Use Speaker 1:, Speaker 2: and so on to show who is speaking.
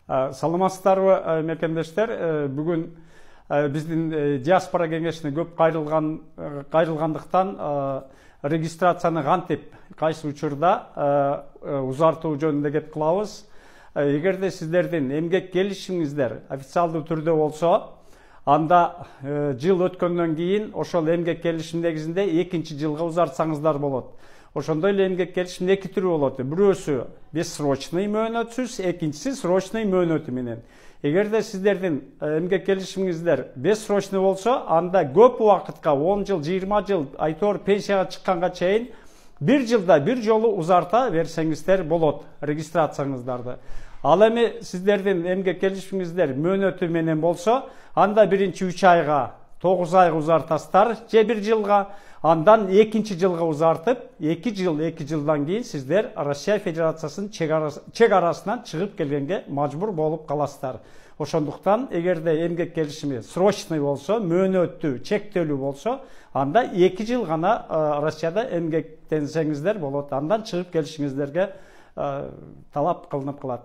Speaker 1: Саламатсыздарбы, мекендештер. Бүгүн биздин диаспора кеңешине көп кайрылгандыктан регистрацияны кантип кайсы учурда узартуу жөнүндө кеп кылабыз. Эгерде сиздердин эмгек келишимиңиздер официалдуу түрдө болсо, анда жыл өткөндөн кийин ошол эмгек келишим негизинде экинчи жылга узартсаңыздар болот. Ошондой эле эмгек келишимдин эки түрү болот. Бирөөсү бессрочный мөөнөтсүз, экинчиси срочный мөөнөтү менен. Эгерде сиздердин эмгек келишимиңиздер бессрочный болсо, анда көп убакытка 10 жыл, 20 жыл, айтор пенсияга чыкканга чейин бир жылда бир жолу узарта берсеңиздер болот регистрацияңыздарды. Ал эми сиздердин эмгек келишимиңиздер мөөнөтү менен болсо, анда биринчи 3 айга, 9 айга узартасыздар, же бир жылга, андан экинчи жылга узартып, 2 жылдан кийин сиздер Россия Федерациясынын чек арасынан чыгып келгенге мажбур болуп каласыздар. Ошондуктан эгерде эмгек келишими срочный болсо, мөөнөтү чектелүү болсо, анда 2 жыл гана Россияда эмгектенсеңиздер болот. Андан чыгып келишиңиздерге талап кылынып калат.